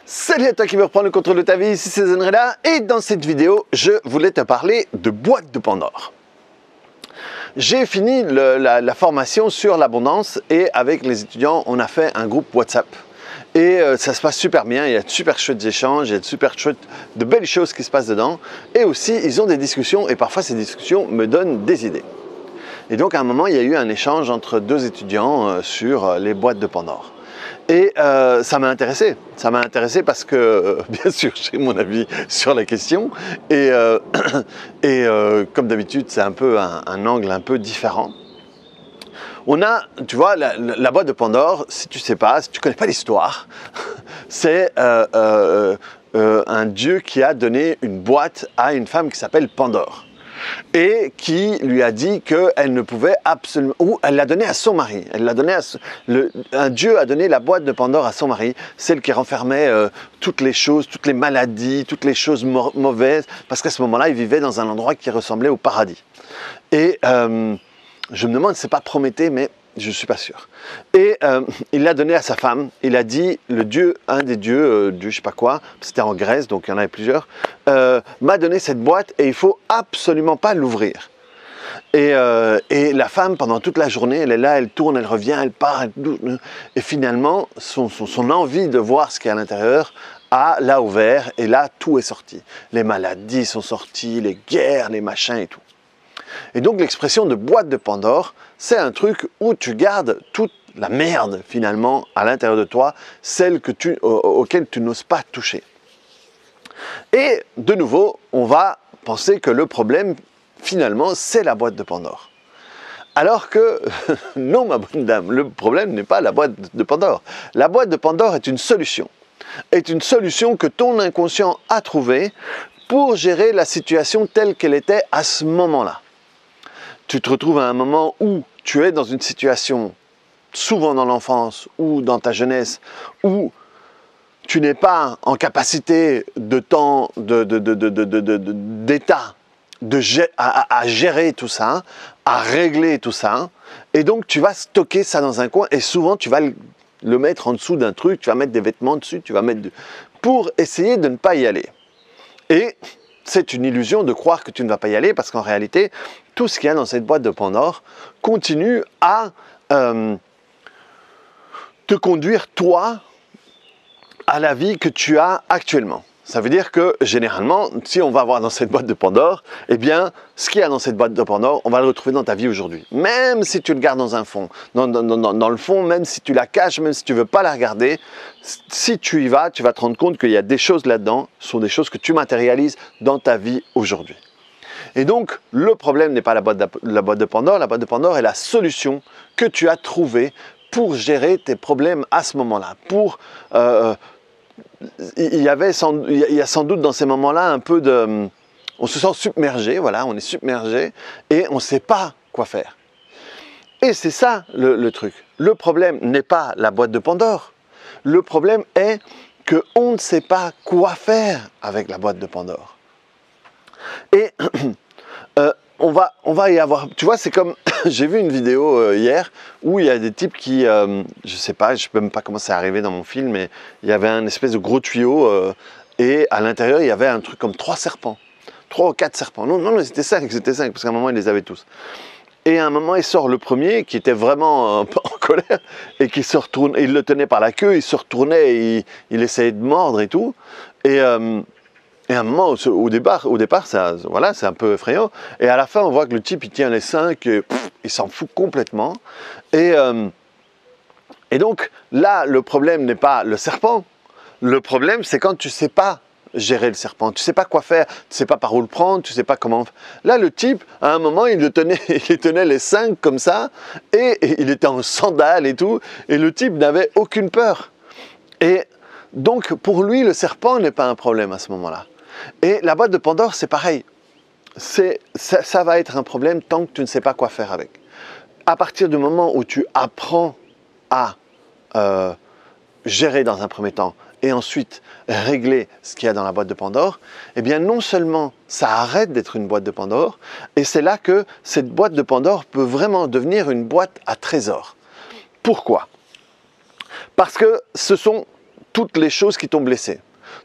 Salut à toi qui veut reprendre le contrôle de ta vie, ici c'est Zenreda et dans cette vidéo, je voulais te parler de boîte de Pandore. J'ai fini la formation sur l'abondance et avec les étudiants, on a fait un groupe WhatsApp. Et ça se passe super bien, il y a de super chouettes échanges, il y a de super chouettes, de belles choses qui se passent dedans. Et aussi, ils ont des discussions et parfois ces discussions me donnent des idées. Et donc à un moment, il y a eu un échange entre deux étudiants sur les boîtes de Pandore. Et ça m'a intéressé parce que, bien sûr, j'ai mon avis sur la question et comme d'habitude, c'est un peu un angle un peu différent. On a, tu vois, la boîte de Pandore, si tu sais pas, si tu connais pas l'histoire, c'est un dieu qui a donné une boîte à une femme qui s'appelle Pandore. Et qui lui a dit qu'elle ne pouvait absolument... Ou elle l'a donné à son mari. Elle l'a donné un dieu a donné la boîte de Pandore à son mari, celle qui renfermait toutes les choses, toutes les maladies, toutes les choses mauvaises, parce qu'à ce moment-là, il vivait dans un endroit qui ressemblait au paradis. Et je me demande, c'est pas Prométhée, mais je ne suis pas sûr. Et il l'a donné à sa femme. Il a dit, le dieu, un des dieux, je ne sais pas quoi, c'était en Grèce, donc il y en avait plusieurs, m'a donné cette boîte et il ne faut absolument pas l'ouvrir. Et la femme, pendant toute la journée, elle est là, elle tourne, elle revient, elle part, et finalement, son envie de voir ce qu'il y a à l'intérieur l'a ouvert, et là, tout est sorti. Les maladies sont sorties, les guerres, les machins et tout. Et donc l'expression de boîte de Pandore, c'est un truc où tu gardes toute la merde finalement à l'intérieur de toi, celle auquel tu n'oses pas toucher. Et de nouveau, on va penser que le problème finalement c'est la boîte de Pandore. Alors que non ma bonne dame, le problème n'est pas la boîte de Pandore. La boîte de Pandore est une solution que ton inconscient a trouvée pour gérer la situation telle qu'elle était à ce moment-là. Tu te retrouves à un moment où tu es dans une situation, souvent dans l'enfance ou dans ta jeunesse, où tu n'es pas en capacité d'état à gérer tout ça, à régler tout ça, et donc tu vas stocker ça dans un coin, et souvent tu vas le mettre en dessous d'un truc, tu vas mettre des vêtements dessus, pour essayer de ne pas y aller. Et c'est une illusion de croire que tu ne vas pas y aller parce qu'en réalité, tout ce qu'il y a dans cette boîte de Pandore continue à te conduire, toi, à la vie que tu as actuellement. Ça veut dire que, généralement, si on va voir dans cette boîte de Pandore, eh bien, ce qu'il y a dans cette boîte de Pandore, on va le retrouver dans ta vie aujourd'hui. Même si tu le gardes dans un fond, dans le fond, même si tu la caches, même si tu ne veux pas la regarder, si tu y vas, tu vas te rendre compte qu'il y a des choses là-dedans, ce sont des choses que tu matérialises dans ta vie aujourd'hui. Et donc, le problème n'est pas la boîte de Pandore est la solution que tu as trouvée pour gérer tes problèmes à ce moment-là, il y a sans doute dans ces moments-là un peu de... On se sent submergé, voilà, on est submergé et on ne sait pas quoi faire. Et c'est ça le truc. Le problème n'est pas la boîte de Pandore. Le problème est qu'on ne sait pas quoi faire avec la boîte de Pandore. Et on va y avoir... Tu vois, c'est comme... J'ai vu une vidéo hier où il y a des types qui, je sais pas, je ne sais même pas comment c'est arrivé dans mon film, mais il y avait un espèce de gros tuyau et à l'intérieur il y avait un truc comme 3 serpents, 3 ou 4 serpents. Non, c'était 5 parce qu'à un moment ils les avaient tous. Et à un moment il sort le premier qui était vraiment en colère et qui se retourne, il le tenait par la queue, il se retournait, et il essayait de mordre et tout. Et à un moment, au départ voilà, c'est un peu effrayant. Et à la fin, on voit que le type, il tient les 5 et il s'en fout complètement. Et donc, là, le problème n'est pas le serpent. Le problème, c'est quand tu ne sais pas gérer le serpent. Tu ne sais pas quoi faire, tu ne sais pas par où le prendre, tu ne sais pas comment... Là, le type, à un moment, il tenait les 5 comme ça, et il était en sandales et tout, et le type n'avait aucune peur. Et donc, pour lui, le serpent n'est pas un problème à ce moment-là. Et la boîte de Pandore, c'est pareil. Ça va être un problème tant que tu ne sais pas quoi faire avec. À partir du moment où tu apprends à gérer dans un premier temps et ensuite régler ce qu'il y a dans la boîte de Pandore, eh bien non seulement ça arrête d'être une boîte de Pandore, et c'est là que cette boîte de Pandore peut vraiment devenir une boîte à trésors. Pourquoi ? Parce que ce sont toutes les choses qui t'ont blessé,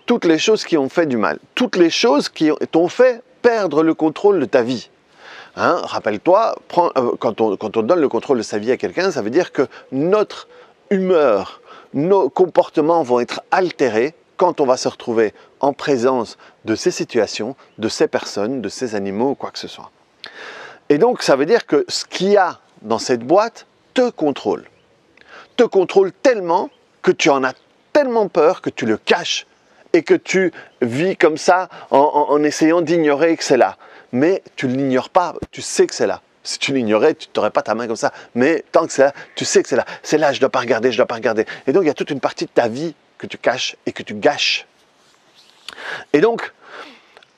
toutes les choses qui ont fait du mal, toutes les choses qui t'ont fait perdre le contrôle de ta vie. Hein, rappelle-toi, quand on donne le contrôle de sa vie à quelqu'un, ça veut dire que notre humeur, nos comportements vont être altérés quand on va se retrouver en présence de ces situations, de ces personnes, de ces animaux ou quoi que ce soit. Et donc, ça veut dire que ce qu'il y a dans cette boîte te contrôle tellement que tu en as tellement peur que tu le caches et que tu vis comme ça en essayant d'ignorer que c'est là. Mais tu ne l'ignores pas, tu sais que c'est là. Si tu l'ignorais, tu n'aurais pas ta main comme ça. Mais tant que c'est là, tu sais que c'est là. C'est là, je ne dois pas regarder, je ne dois pas regarder. Et donc, il y a toute une partie de ta vie que tu caches et que tu gâches. Et donc,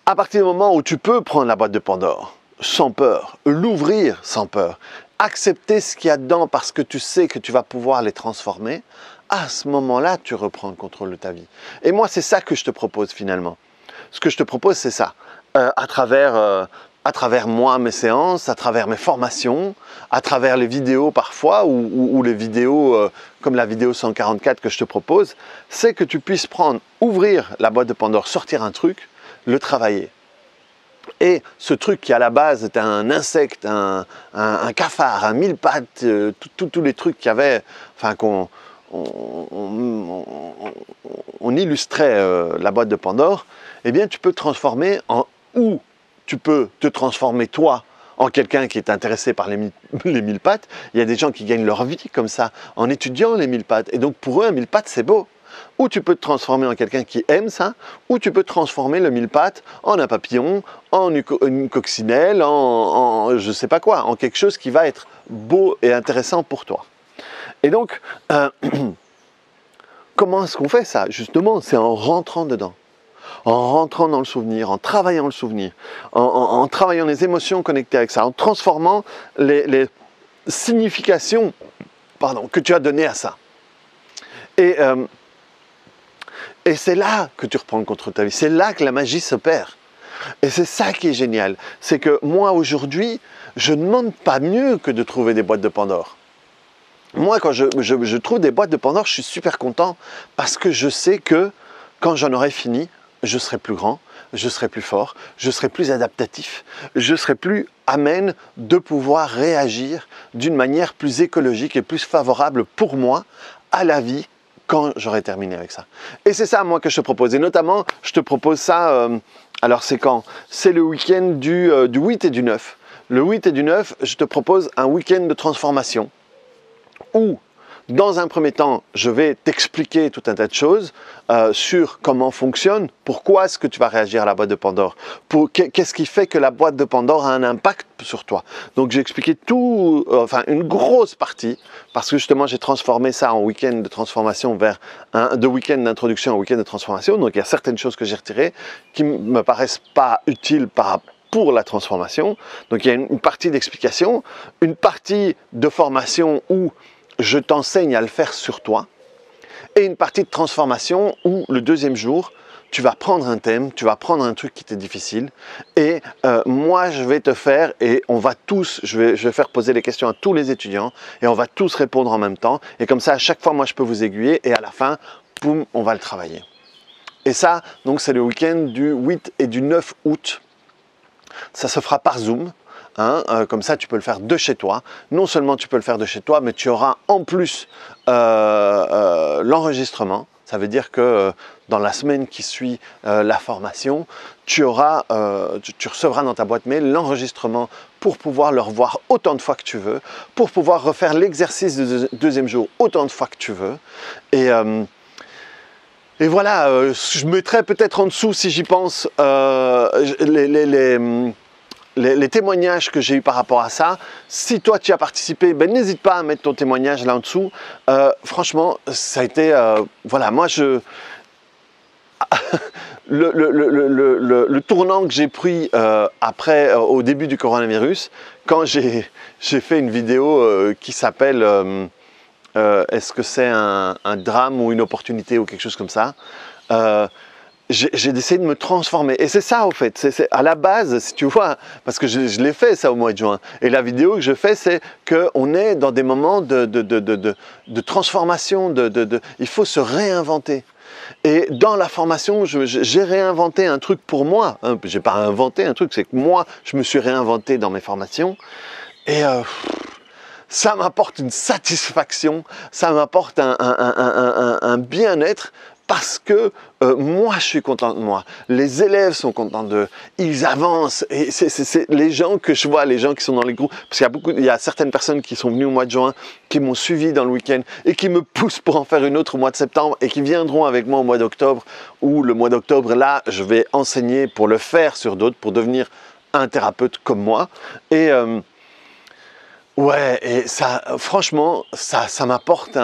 à partir du moment où tu peux prendre la boîte de Pandore sans peur, l'ouvrir sans peur, accepter ce qu'il y a dedans parce que tu sais que tu vas pouvoir les transformer, à ce moment-là, tu reprends le contrôle de ta vie. Et moi, c'est ça que je te propose finalement. Ce que je te propose, c'est ça. À travers moi, mes séances, à travers mes formations, à travers les vidéos parfois, ou les vidéos comme la vidéo 144 que je te propose, c'est que tu puisses ouvrir la boîte de Pandore, sortir un truc, le travailler. Et ce truc qui à la base était un insecte, un cafard, un mille-pattes, tous les trucs qu'il y avait, enfin on illustrait la boîte de Pandore, eh bien tu peux te transformer ou tu peux te transformer toi en quelqu'un qui est intéressé par les mille-pattes. Il y a des gens qui gagnent leur vie comme ça, en étudiant les mille-pattes. Et donc pour eux, un mille-pattes, c'est beau. Ou tu peux te transformer en quelqu'un qui aime ça, ou tu peux transformer le mille-pattes en un papillon, en une coccinelle, en je ne sais pas quoi, en quelque chose qui va être beau et intéressant pour toi. Et donc, comment est-ce qu'on fait ça? Justement, c'est en rentrant dedans. En rentrant dans le souvenir, en travaillant le souvenir, en travaillant les émotions connectées avec ça, en transformant les significations que tu as données à ça. Et c'est là que tu reprends le contrôle de ta vie, c'est là que la magie s'opère. Et c'est ça qui est génial, c'est que moi aujourd'hui, je ne demande pas mieux que de trouver des boîtes de Pandore. Moi, quand je trouve des boîtes de Pandore, je suis super content parce que je sais que quand j'en aurai fini, je serai plus grand, je serai plus fort, je serai plus adaptatif, je serai plus amène de pouvoir réagir d'une manière plus écologique et plus favorable pour moi à la vie quand j'aurai terminé avec ça. Et c'est ça, moi, que je te propose. Et notamment, je te propose ça, alors c'est quand? C'est le week-end du 8 et du 9. Le 8 et du 9, je te propose un week-end de transformation où, dans un premier temps, je vais t'expliquer tout un tas de choses sur comment fonctionne, pourquoi est-ce que tu vas réagir à la boîte de Pandore, qu'est-ce qui fait que la boîte de Pandore a un impact sur toi. Donc j'ai expliqué tout, enfin une grosse partie, parce que justement j'ai transformé ça en week-end de transformation de week-end d'introduction en week-end de transformation. Donc il y a certaines choses que j'ai retirées qui ne me paraissent pas utiles pour la transformation. Donc il y a une partie d'explication, une partie de formation où je t'enseigne à le faire sur toi, et une partie de transformation où le deuxième jour, tu vas prendre un thème, tu vas prendre un truc qui t'est difficile, et moi je vais te faire, et on va tous, je vais faire poser les questions à tous les étudiants, et on va tous répondre en même temps, et comme ça à chaque fois moi je peux vous aiguiller, et à la fin, boum, on va le travailler. Et ça, donc c'est le week-end du 8 et du 9 août, ça se fera par Zoom. Hein, comme ça, tu peux le faire de chez toi. Non seulement tu peux le faire de chez toi, mais tu auras en plus l'enregistrement. Ça veut dire que dans la semaine qui suit la formation, tu recevras dans ta boîte mail l'enregistrement pour pouvoir le revoir autant de fois que tu veux, pour pouvoir refaire l'exercice du deuxième jour autant de fois que tu veux. Et voilà, je mettrai peut-être en dessous, si j'y pense, les témoignages que j'ai eu par rapport à ça. Si toi tu as participé, ben, n'hésite pas à mettre ton témoignage là en dessous. Franchement, ça a été, voilà, moi le tournant que j'ai pris au début du coronavirus, quand j'ai fait une vidéo qui s'appelle est-ce que c'est un drame ou une opportunité ou quelque chose comme ça, j'ai essayé de me transformer. Et c'est ça, au fait. C'est à la base, si tu vois, parce que je l'ai fait, ça, au mois de juin. Et la vidéo que je fais, c'est qu'on est dans des moments de transformation, il faut se réinventer. Et dans la formation, j'ai réinventé un truc pour moi. J'ai pas inventé un truc, c'est que moi, je me suis réinventé dans mes formations. Et ça m'apporte une satisfaction, ça m'apporte un bien-être parce que moi, je suis content de moi. Les élèves sont contents d'eux. Ils avancent. Et c'est les gens que je vois, les gens qui sont dans les groupes. Parce qu'il y a certaines personnes qui sont venues au mois de juin, qui m'ont suivi dans le week-end et qui me poussent pour en faire une autre au mois de septembre et qui viendront avec moi au mois d'octobre. Où le mois d'octobre, là, je vais enseigner pour le faire sur d'autres, pour devenir un thérapeute comme moi. Et ouais, et ça, franchement, ça m'apporte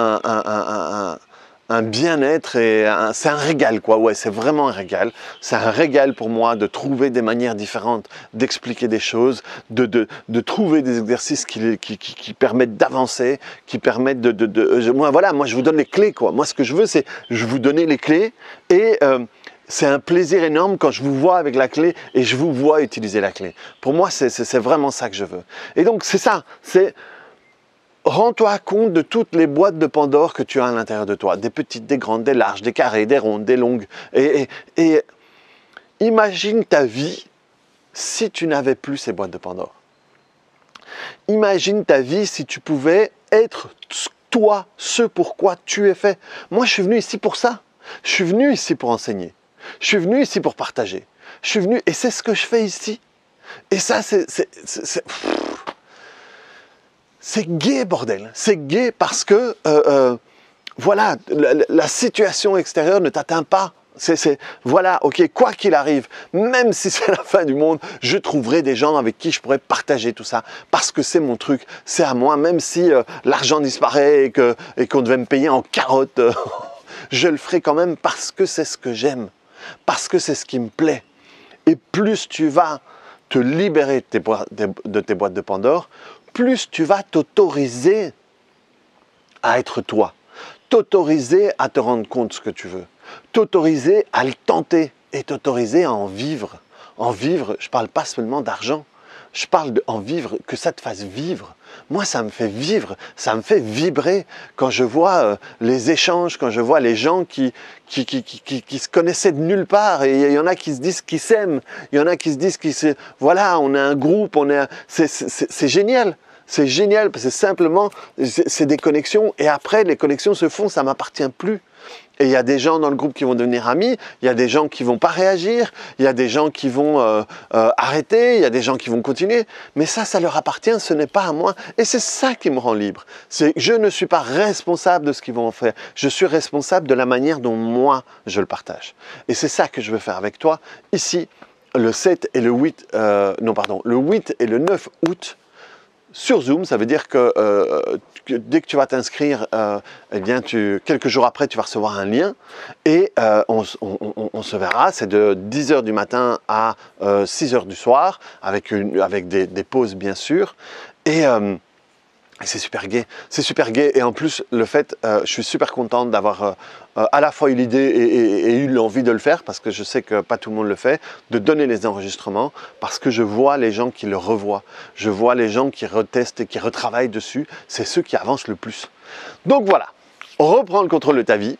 un bien-être et c'est un régal, quoi. Ouais, c'est vraiment un régal. C'est un régal pour moi de trouver des manières différentes d'expliquer des choses, de trouver des exercices qui permettent d'avancer, qui permettent moi, je vous donne les clés, quoi. Moi, ce que je veux, c'est je vous donner les clés et c'est un plaisir énorme quand je vous vois avec la clé et je vous vois utiliser la clé. Pour moi, c'est vraiment ça que je veux. Et donc, c'est ça, c'est rends-toi compte de toutes les boîtes de Pandore que tu as à l'intérieur de toi. Des petites, des grandes, des larges, des carrés, des rondes, des longues. Et imagine ta vie si tu n'avais plus ces boîtes de Pandore. Imagine ta vie si tu pouvais être toi, ce pourquoi tu es fait. Moi, je suis venu ici pour ça. Je suis venu ici pour enseigner. Je suis venu ici pour partager. Je suis venu et c'est ce que je fais ici. Et ça, c'est gai, bordel. C'est gai parce que, voilà, la situation extérieure ne t'atteint pas. Voilà, ok, quoi qu'il arrive, même si c'est la fin du monde, je trouverai des gens avec qui je pourrais partager tout ça. Parce que c'est mon truc, c'est à moi, même si l'argent disparaît et qu'on devait me payer en carottes, je le ferai quand même parce que c'est ce que j'aime. Parce que c'est ce qui me plaît. Et plus tu vas te libérer de tes boîtes de Pandore, plus tu vas t'autoriser à être toi, t'autoriser à te rendre compte de ce que tu veux, t'autoriser à le tenter et t'autoriser à en vivre. En vivre, je ne parle pas seulement d'argent, je parle d'en vivre, que ça te fasse vivre. Moi, ça me fait vivre, ça me fait vibrer quand je vois les échanges, quand je vois les gens qui se connaissaient de nulle part. Et il y en a qui se disent qu'ils s'aiment, il y en a qui se disent voilà, on est un groupe, c'est génial. C'est génial parce que simplement, c'est des connexions. Et après, les connexions se font, ça ne m'appartient plus. Et il y a des gens dans le groupe qui vont devenir amis, il y a des gens qui ne vont pas réagir, il y a des gens qui vont arrêter, il y a des gens qui vont continuer. Mais ça leur appartient, ce n'est pas à moi. Et c'est ça qui me rend libre. Je ne suis pas responsable de ce qu'ils vont en faire. Je suis responsable de la manière dont moi, je le partage. Et c'est ça que je veux faire avec toi, ici, le 7 et le 8, le 8 et le 9 août, sur Zoom. Ça veut dire que dès que tu vas t'inscrire, eh bien quelques jours après, tu vas recevoir un lien et on se verra. C'est de 10h du matin à 6h du soir, avec des pauses bien sûr. Et c'est super gai. C'est super gai. Et en plus, le fait, je suis super content d'avoir à la fois eu l'idée et eu l'envie de le faire, parce que je sais que pas tout le monde le fait, de donner les enregistrements, parce que je vois les gens qui le revoient. Je vois les gens qui retestent et qui retravaillent dessus. C'est ceux qui avancent le plus. Donc voilà, reprends le contrôle de ta vie.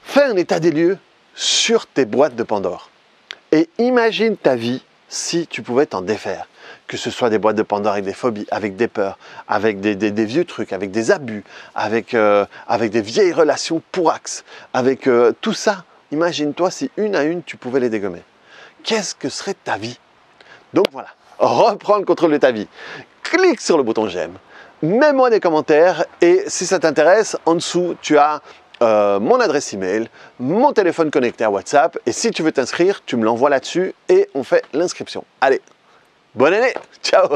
Fais un état des lieux sur tes boîtes de Pandore. Et imagine ta vie si tu pouvais t'en défaire. Que ce soit des boîtes de Pandore avec des phobies, avec des peurs, avec des vieux trucs, avec des abus, avec des vieilles relations pourrax, avec tout ça. Imagine-toi si une à une, tu pouvais les dégommer. Qu'est-ce que serait ta vie? Donc voilà, reprends le contrôle de ta vie. Clique sur le bouton j'aime, mets-moi des commentaires et si ça t'intéresse, en dessous, tu as mon adresse email, mon téléphone connecté à WhatsApp et si tu veux t'inscrire, tu me l'envoies là-dessus et on fait l'inscription. Allez! Bonne année, ciao.